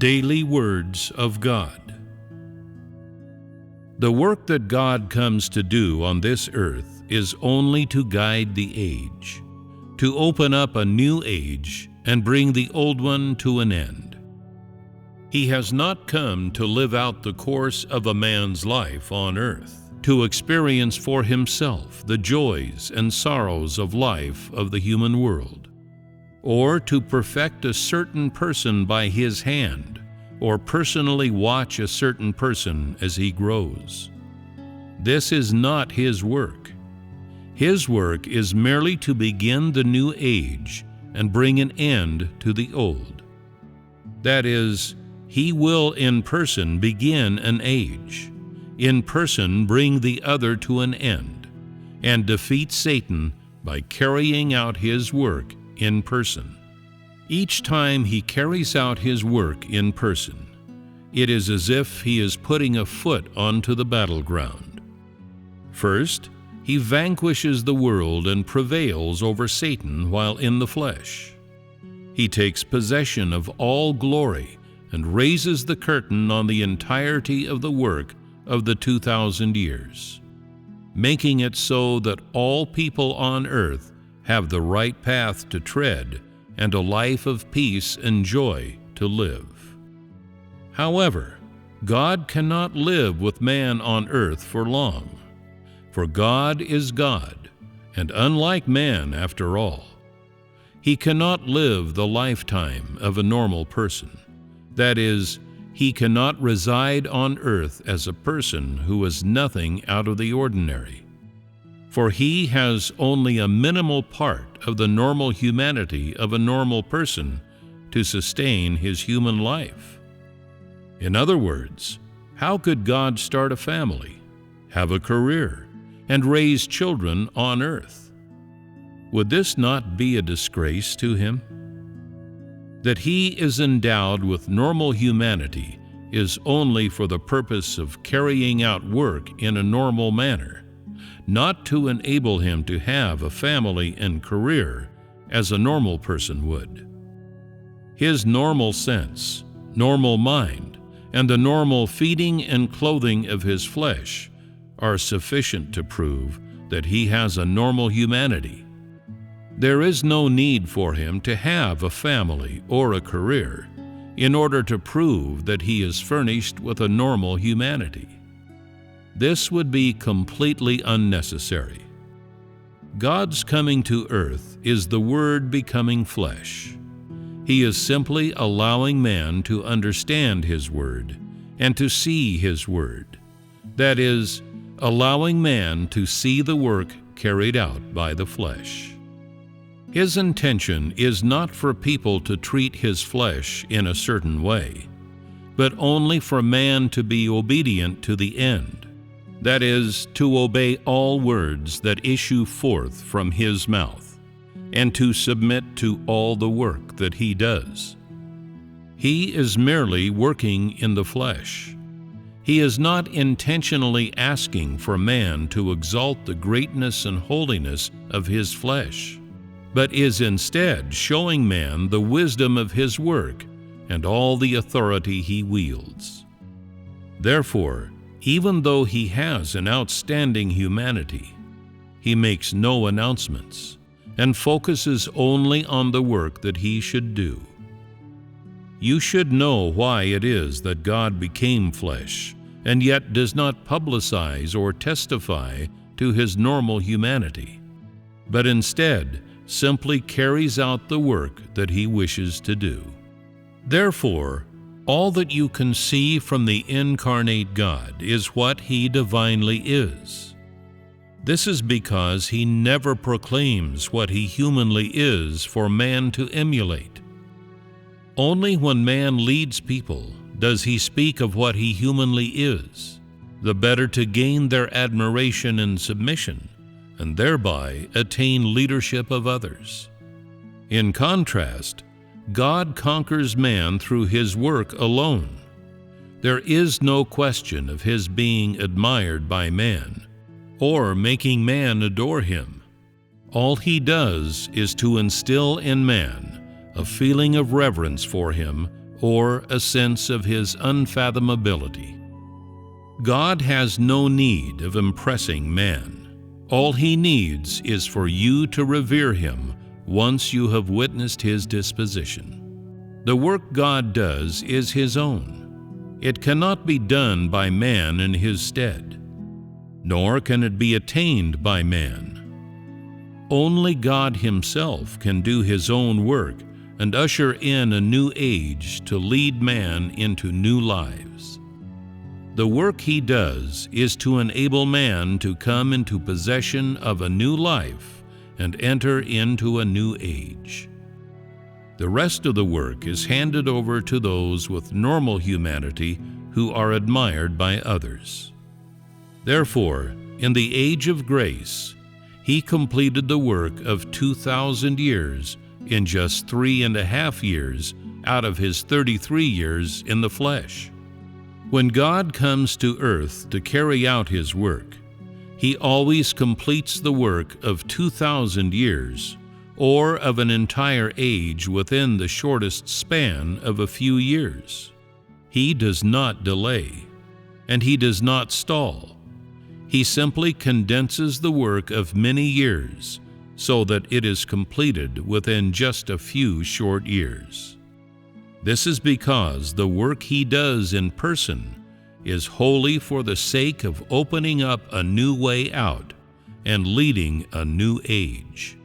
Daily Words of God. The work that God comes to do on this earth is only to guide the age, to open up a new age and bring the old one to an end. He has not come to live out the course of a man's life on earth, to experience for himself the joys and sorrows of life of the human world, or to perfect a certain person by his hand, or personally watch a certain person as he grows. This is not his work. His work is merely to begin the new age and bring an end to the old. That is, he will in person begin an age, in person bring the other to an end, and defeat Satan by carrying out his work in person. Each time he carries out his work in person, it is as if he is putting a foot onto the battleground. First, he vanquishes the world and prevails over Satan while in the flesh. He takes possession of all glory and raises the curtain on the entirety of the work of the 2,000 years, making it so that all people on earth have the right path to tread and a life of peace and joy to live. However, God cannot live with man on earth for long, for God is God, and unlike man after all. He cannot live the lifetime of a normal person. That is, he cannot reside on earth as a person who is nothing out of the ordinary, for he has only a minimal part of the normal humanity of a normal person to sustain his human life. In other words, how could God start a family, have a career, and raise children on earth? Would this not be a disgrace to him? That he is endowed with normal humanity is only for the purpose of carrying out work in a normal manner, not to enable him to have a family and career as a normal person would. His normal sense, normal mind, and the normal feeding and clothing of his flesh are sufficient to prove that he has a normal humanity. There is no need for him to have a family or a career in order to prove that he is furnished with a normal humanity. This would be completely unnecessary. God's coming to earth is the Word becoming flesh. He is simply allowing man to understand his Word and to see his Word. That is, allowing man to see the work carried out by the flesh. His intention is not for people to treat his flesh in a certain way, but only for man to be obedient to the end. That is, to obey all words that issue forth from his mouth, and to submit to all the work that he does. He is merely working in the flesh. He is not intentionally asking for man to exalt the greatness and holiness of his flesh, but is instead showing man the wisdom of his work and all the authority he wields. Therefore, even though he has an outstanding humanity, he makes no announcements and focuses only on the work that he should do. You should know why it is that God became flesh and yet does not publicize or testify to his normal humanity, but instead simply carries out the work that he wishes to do. Therefore, all that you can see from the incarnate God is what he divinely is. This is because he never proclaims what he humanly is for man to emulate. Only when man leads people does he speak of what he humanly is, the better to gain their admiration and submission, and thereby attain leadership of others. In contrast, God conquers man through his work alone. There is no question of his being admired by man, or making man adore him. All he does is to instill in man a feeling of reverence for him or a sense of His unfathomability. God has no need of impressing man. All He needs is for you to revere Him once you have witnessed His disposition. The work God does is His own. It cannot be done by man in His stead, nor can it be attained by man. Only God Himself can do His own work and usher in a new age to lead man into new lives. The work He does is to enable man to come into possession of a new life and enter into a new age. The rest of the work is handed over to those with normal humanity who are admired by others. Therefore, in the age of grace, He completed the work of 2,000 years in just 3.5 years out of His 33 years in the flesh. When God comes to earth to carry out His work, He always completes the work of 2,000 years, or of an entire age within the shortest span of a few years. He does not delay, and He does not stall. He simply condenses the work of many years so that it is completed within just a few short years. This is because the work He does in person is wholly for the sake of opening up a new way out and leading a new age.